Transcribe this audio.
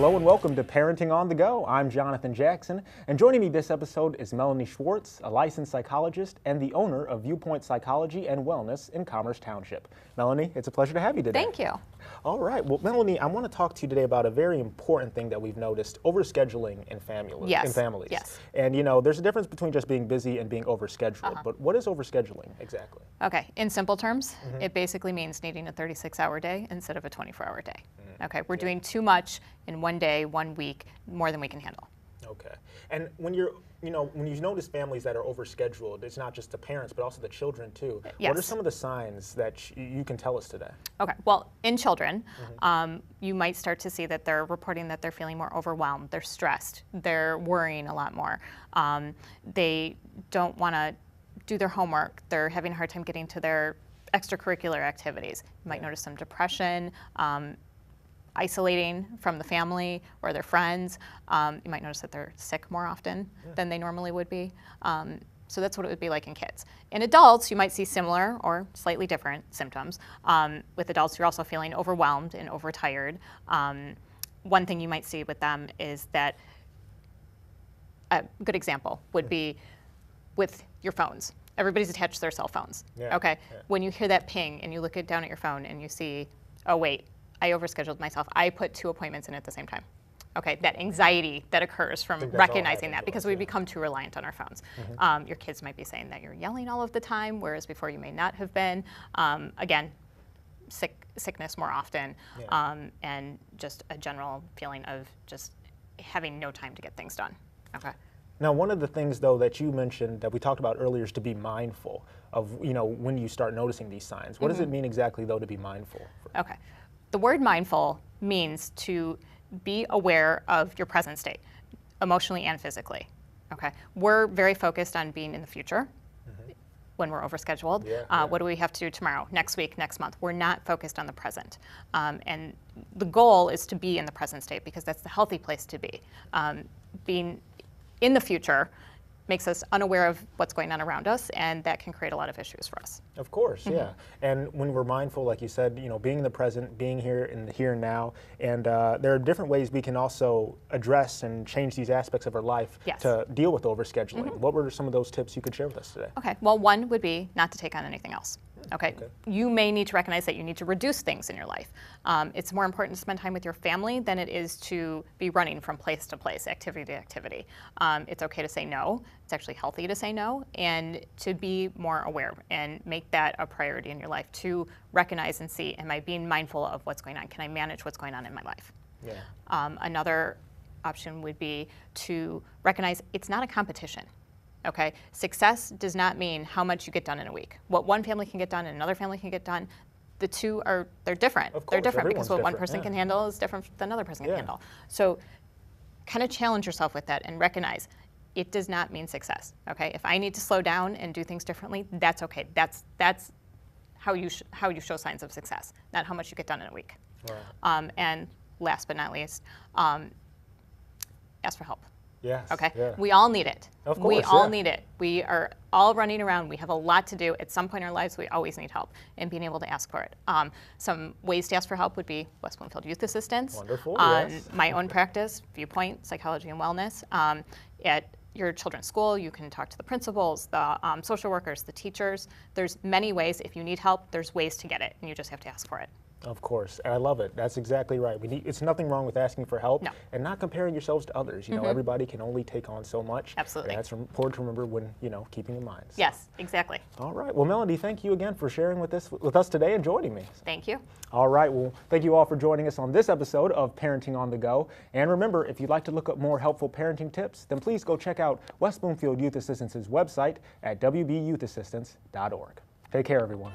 Hello and welcome to Parenting on the Go. I'm Jonathan Jackson, and joining me this episode is Melanie Schwartz, a licensed psychologist and the owner of Viewpoint Psychology and Wellness in Commerce Township. Melanie, it's a pleasure to have you today. Thank you. All right. Well, Melanie, I want to talk to you today about a very important thing that we've noticed, overscheduling in families. Yes. And you know, there's a difference between just being busy and being overscheduled. But what is overscheduling exactly? Okay. In simple terms, it basically means needing a 36-hour day instead of a 24-hour day. Okay. We're doing too much in one day, 1 week, more than we can handle. Okay. And when you notice families that are overscheduled, it's not just the parents, but also the children too. Yes. What are some of the signs that you can tell us today? Okay. Well, in children, you might start to see that they're reporting that they're feeling more overwhelmed, they're stressed, they're worrying a lot more. They don't want to do their homework, they're having a hard time getting to their extracurricular activities. You might notice some depression, isolating from the family or their friends. You might notice that they're sick more often than they normally would be. So that's what it would be like in kids. In adults, you might see similar or slightly different symptoms. With adults, you're also feeling overwhelmed and overtired. One thing you might see with them is that a good example would be with your phones. Everybody's attached to their cell phones. Okay. When you hear that ping and you look down at your phone and you see, oh wait, I overscheduled myself. I put 2 appointments in at the same time. Okay, that anxiety that occurs from recognizing that because we become too reliant on our phones. Your kids might be saying that you're yelling all of the time, whereas before you may not have been. Again, sickness more often, and just a general feeling of just having no time to get things done. Okay. Now, one of the things, though, that you mentioned that we talked about earlier is to be mindful of, when you start noticing these signs. What does it mean exactly, though, to be mindful? Okay. The word mindful means to be aware of your present state, emotionally and physically. Okay. We're very focused on being in the future when we're overscheduled. What do we have to do tomorrow, next week, next month? We're not focused on the present. And the goal is to be in the present state because that's the healthy place to be. Being in the future makes us unaware of what's going on around us, and that can create a lot of issues for us. Of course, yeah. And when we're mindful, like you said, being in the present, being here in the here and now, and there are different ways we can also address and change these aspects of our life to deal with overscheduling. What were some of those tips you could share with us today? Okay, well, one would be not to take on anything else. Okay. You may need to recognize that you need to reduce things in your life. It's more important to spend time with your family than it is to be running from place to place, activity to activity. It's okay to say no. It's actually healthy to say no, and to be more aware and make that a priority in your life, to recognize and see, am I being mindful of what's going on? Can I manage what's going on in my life? Another option would be to recognize it's not a competition. Okay, success does not mean how much you get done in a week. What one family can get done and another family can get done, the two they're different. Of course, they're different because what one different, person can handle is different than another person can handle. So kind of challenge yourself with that and recognize it does not mean success. Okay, if I need to slow down and do things differently, that's okay. That's how you show signs of success, not how much you get done in a week. And last but not least, ask for help. Yes. Okay. Yeah. We all need it. Of course, we all need it. We are all running around. We have a lot to do. At some point in our lives, we always need help, and being able to ask for it. Some ways to ask for help would be West Bloomfield Youth Assistance. Wonderful. My own practice, Viewpoint Psychology and Wellness. At your children's school, you can talk to the principals, the social workers, the teachers. There's many ways. If you need help, there's ways to get it, and you just have to ask for it. Of course, and I love it. That's exactly right. It's nothing wrong with asking for help and not comparing yourselves to others. Everybody can only take on so much. Absolutely. And that's important to remember when, keeping in mind. So. Yes, exactly. All right. Well, Melanie, thank you again for sharing with us today and joining me. Thank you. All right. Well, thank you all for joining us on this episode of Parenting on the Go. And remember, if you'd like to look up more helpful parenting tips, then please go check out West Bloomfield Youth Assistance's website at wbyouthassistance.org. Take care, everyone.